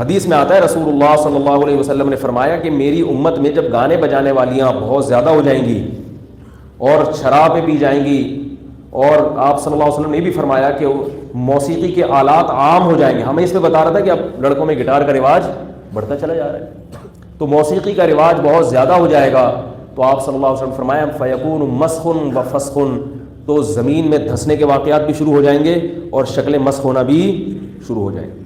حدیث میں آتا ہے رسول اللہ صلی اللہ علیہ وسلم نے فرمایا کہ میری امت میں جب گانے بجانے والیاں بہت زیادہ ہو جائیں گی اور شرابیں پی جائیں گی، اور آپ صلی اللہ علیہ وسلم نے بھی فرمایا کہ موسیقی کے آلات عام ہو جائیں گے. ہمیں اس میں بتا رہا تھا کہ اب لڑکوں میں گٹار کا رواج بڑھتا چلا جا رہا ہے، تو موسیقی کا رواج بہت زیادہ ہو جائے گا. تو آپ صلی اللہ علیہ وسلم فرمایا فیکون مسخ و فسخ، تو زمین میں دھسنے کے واقعات بھی شروع ہو جائیں گے اور شکل مسخ ہونا بھی شروع ہو جائیں گے.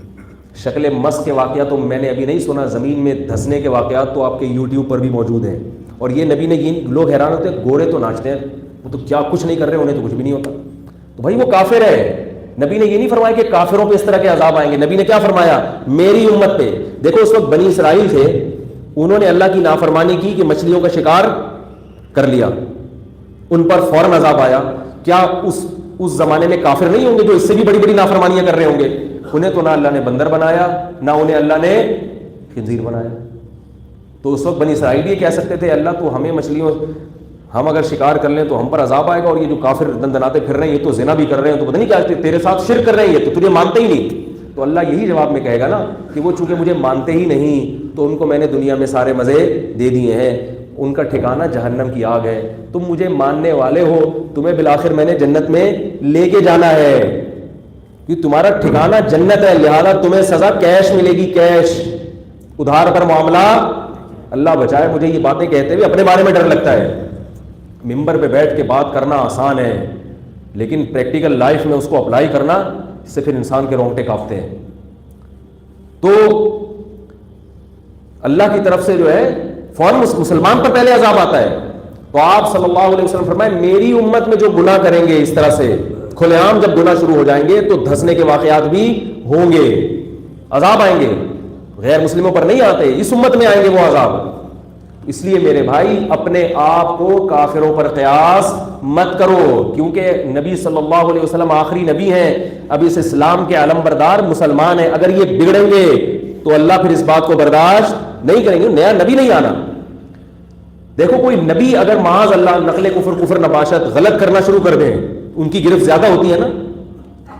شکل مسخ کے واقعات تو میں نے ابھی نہیں سنا، زمین میں دھسنے کے واقعات تو آپ کے یوٹیوب پر بھی موجود ہیں. اور یہ نبی نے لوگ حیران ہوتے ہیں گھوڑے تو ناچتے ہیں، وہ تو کیا کچھ نہیں کر رہے، انہیں تو کچھ بھی نہیں ہوتا. تو بھائی وہ کافر ہے. نبی نے یہ نہیں فرمایا کہ کافروں پہ اس طرح کے عذاب آئیں گے. نبی نے کیا فرمایا؟ میری امت پہ. دیکھو اس وقت بنی اسرائیل تھے، انہوں نے اللہ کی نافرمانی کی کہ مچھلیوں کا شکار کر لیا، ان پر فوراً عذاب آیا. کیا اس زمانے میں کافر نہیں ہوں گے جو اس سے بھی بڑی بڑی نافرمانیاں کر رہے ہوں گے؟ انہیں تو نہ اللہ نے بندر بنایا، نہ انہیں اللہ نے خنزیر بنایا. تو اس وقت بنی اسرائیل بھی کہہ سکتے تھے اللہ تو ہمیں مچھلیوں، ہم اگر شکار کر لیں تو ہم پر عذاب آئے گا، اور یہ جو کافر دندناتے پھر رہے ہیں یہ تو زنا بھی کر رہے ہیں، تو پتہ نہیں کیا تیرے ساتھ شرک کر رہے ہیں، یہ تو تجھے مانتے ہی نہیں. تو اللہ یہی جواب میں کہے گا نا کہ وہ چونکہ مجھے مانتے ہی نہیں تو ان کو میں نے دنیا میں سارے مزے دے دیے ہیں، ان کا ٹھکانہ جہنم کی آگ ہے. تم مجھے ماننے والے ہو، تمہیں بالآخر میں نے جنت میں لے کے جانا ہے، کہ تمہارا ٹھکانہ جنت ہے، لہذا تمہیں سزا کیش ملے گی، کیش، ادھار پر معاملہ. اللہ بچائے، مجھے یہ باتیں کہتے ہوئے اپنے بارے میں ڈر لگتا ہے. ممبر پہ بیٹھ کے بات کرنا آسان ہے، لیکن پریکٹیکل لائف میں اس کو اپلائی کرنا، اس سے پھر انسان کے رونگٹے کانپتے ہیں. تو اللہ کی طرف سے جو ہے فوراً مسلمان پر پہلے عذاب آتا ہے. تو آپ صلی اللہ علیہ وسلم فرمائے میری امت میں جو گناہ کریں گے اس طرح سے کھلے عام جب گناہ شروع ہو جائیں گے تو دھسنے کے واقعات بھی ہوں گے، عذاب آئیں گے. غیر مسلموں پر نہیں آتے، اس امت میں آئیں گے وہ عذاب. اس لیے میرے بھائی اپنے آپ کو کافروں پر قیاس مت کرو، کیونکہ نبی صلی اللہ علیہ وسلم آخری نبی ہیں، اب اس اسلام کے علم بردار مسلمان ہیں. اگر یہ بگڑیں گے تو اللہ پھر اس بات کو برداشت نہیں کریں گے، نیا نبی نہیں آنا. دیکھو کوئی نبی اگر معاذ اللہ نقل کفر نباشت غلط کرنا شروع کر دیں، ان کی گرفت زیادہ ہوتی ہے نا.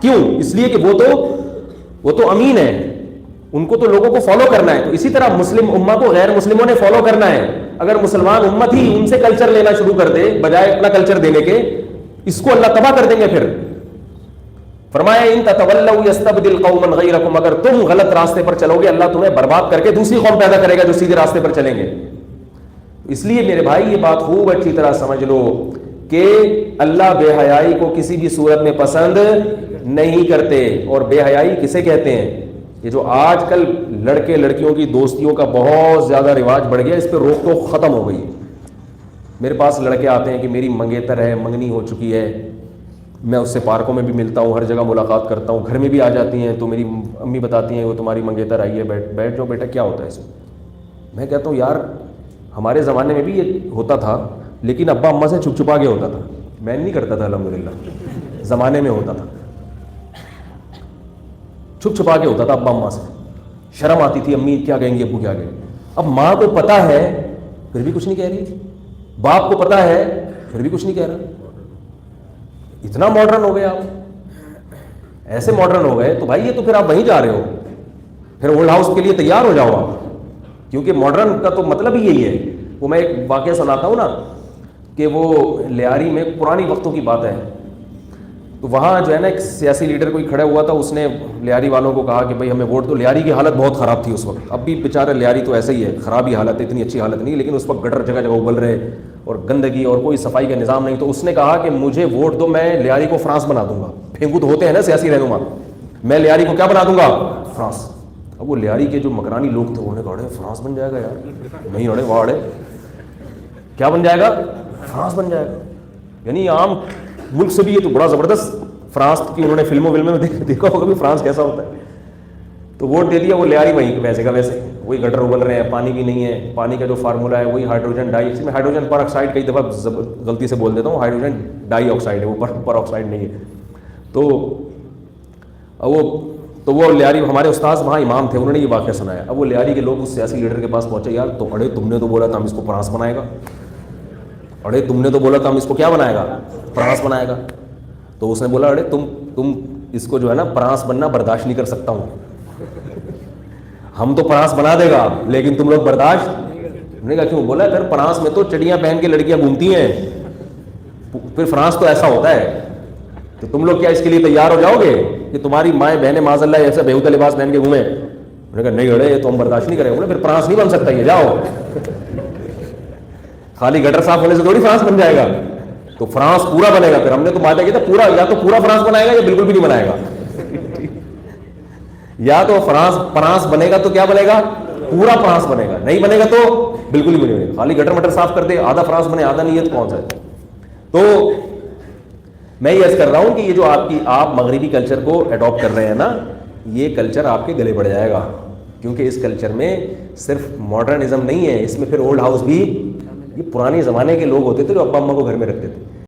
کیوں؟ اس لیے کہ وہ تو امین ہے، ان کو تو لوگوں کو فالو کرنا ہے. تو اسی طرح مسلم امہ کو غیر مسلموں نے فالو کرنا ہے. اگر مسلمان امت ہی ان سے کلچر لینا شروع کر دے بجائے اپنا کلچر دینے کے، اس کو اللہ تباہ کر دیں گے. پھر فرمایا ان تتولوا یستبدل قوما غیرکم، اگر تم غلط راستے پر چلو گے اللہ تمہیں برباد کر کے دوسری قوم پیدا کرے گا جو سیدھے راستے پر چلیں گے. اس لیے میرے بھائی یہ بات خوب اچھی طرح سمجھ لو کہ اللہ بے حیائی کو کسی بھی صورت میں پسند نہیں کرتے. اور بے حیائی کسے کہتے ہیں؟ یہ جو آج کل لڑکے لڑکیوں کی دوستیوں کا بہت زیادہ رواج بڑھ گیا، اس پہ روک ٹوک ختم ہو گئی. میرے پاس لڑکے آتے ہیں کہ میری منگیتر ہے، منگنی ہو چکی ہے، میں اس سے پارکوں میں بھی ملتا ہوں، ہر جگہ ملاقات کرتا ہوں، گھر میں بھی آ جاتی ہیں تو میری امی بتاتی ہیں وہ تمہاری منگیتر آئی ہے، بیٹھ جاؤ بیٹا، کیا ہوتا ہے اس میں؟ میں کہتا ہوں یار ہمارے زمانے میں بھی یہ ہوتا تھا، لیکن ابا اماں سے چھپ چھپا کے ہوتا تھا، میں نہیں کرتا تھا الحمدللہ. زمانے میں ہوتا تھا، چھپ چھپا کے ہوتا تھا ابا اماں سے، شرم آتی تھی، امی کیا کہیں گے، ابو کیا کہیں گے. اب ماں کو پتا ہے پھر بھی کچھ نہیں کہہ رہی، باپ کو پتا ہے پھر بھی کچھ نہیں کہہ رہا. اتنا ماڈرن ہو گئے آپ، ایسے ماڈرن ہو گئے تو بھائی یہ تو پھر آپ وہیں جا رہے ہو، پھر اولڈ ہاؤس کے لیے تیار ہو جاؤ آپ، کیونکہ ماڈرن کا تو مطلب ہی یہی ہے. وہ میں ایک واقعہ سناتا ہوں نا کہ وہ لیاری میں پرانی وقتوں کی بات ہے، تو وہاں جو ہے نا ایک سیاسی لیڈر کوئی کھڑا ہوا تھا، اس نے لیاری والوں کو کہا کہ بھائی ہمیں ووٹ دو. لیاری کی حالت بہت خراب تھی اس وقت، اب بھی بیچارہ لیاری تو ایسے ہی ہے، خراب ہی حالت ہے، اتنی اچھی حالت نہیں، لیکن اس وقت گٹر جگہ جگہ ابل رہے اور گندگی اور کوئی صفائی کا نظام نہیں. تو اس نے کہا کہ مجھے ووٹ دو، میں لیاری کو فرانس بنا دوں گا. پھینکو تو ہوتے ہیں نا سیاسی رہنما، میں لیاری کو کیا بنا دوں گا؟ فرانس. اب وہ لیاری کے جو مکرانی لوگ تھے انہوں نے کہا اڑے فرانس بن جائے گا یار، نہیں اڑے واہ اڑے کیا بن جائے گا؟ فرانس بن جائے گا. یعنی عام ملک سے بھی یہ تو بڑا زبردست فرانس کی، انہوں نے فلموں میں دیکھا ہوگا بھی فرانس کیسا ہوتا ہے. تو ووٹ دے دیا، وہ لیاری وہیں ویسے کا ویسے، وہی گٹر ابل رہے ہیں، پانی بھی نہیں ہے. پانی کا جو فارمولا ہے وہی ہائیڈروجن ڈائی، اس میں ہائیڈروجن پر آکسائڈ کئی دفعہ غلطی سے بول دیتا ہوں، ہائیڈروجن ڈائی آکسائڈ ہے، وہ پر آکسائڈ نہیں ہے. تو وہ لیاری، ہمارے استاذ وہاں امام تھے، انہوں نے یہ واقعہ سنایا. اب وہ لیاری کے لوگ اس سیاسی لیڈر کے پاس پہنچے، یار تو اڑے تم نے تو بولا تھا ہم اس کو فرانس بنائے گا، اڑے تم نے تو بولا تھا ہم اس کو کیا بنائے گا؟ فرانس بنائے گا. تو اس نے بولا اڑے تم اس کو جو ہے نا فرانس بننا برداشت نہیں کر سکتا ہوں. ہم تو فرانس بنا دے گا لیکن تم لوگ برداشت نہیں. کہا کیوں؟ بولا پھر فرانس میں تو چڑیاں پہن کے لڑکیاں گھومتی ہیں, پھر فرانس تو ایسا ہوتا ہے, تو تم لوگ کیا اس کے لیے تیار ہو جاؤ گے کہ تمہاری مائیں بہنیں معاذ اللہ ایسا بیہودہ لباس پہن کے گھومیں؟ انہوں نے کہا نہیں اڑے یہ تو ہم برداشت نہیں کریں گے. پھر فرانس نہیں بن سکتا یہ, جاؤ. خالی گٹر صاف ہونے سے تھوڑی فرانس بن جائے گا, تو فرانس پورا بنے گا. پھر ہم نے تو وعدہ کیا تھا پورا, یا تو پورا فرانس بنائے گا یا بالکل بھی نہیں بنائے گا. یا تو فرانس بنے گا تو کیا بنے گا؟ پورا فرانس بنے گا, نہیں بنے گا تو بالکل ہی بنے گا. خالی گٹر مٹر صاف کر دے آدھا فرانس بنے آدھا نہیں ہے تو کون سا ہے؟ تو میں یہ عرض کر رہا ہوں کہ یہ جو آپ مغربی کلچر کو اڈاپٹ کر رہے ہیں نا, یہ کلچر آپ کے گلے پڑ جائے گا, کیونکہ اس کلچر میں صرف ماڈرنزم نہیں ہے, اس میں پھر اولڈ ہاؤس بھی. یہ پرانے زمانے کے لوگ ہوتے تھے جو ابا اماں کو گھر میں رکھتے تھے,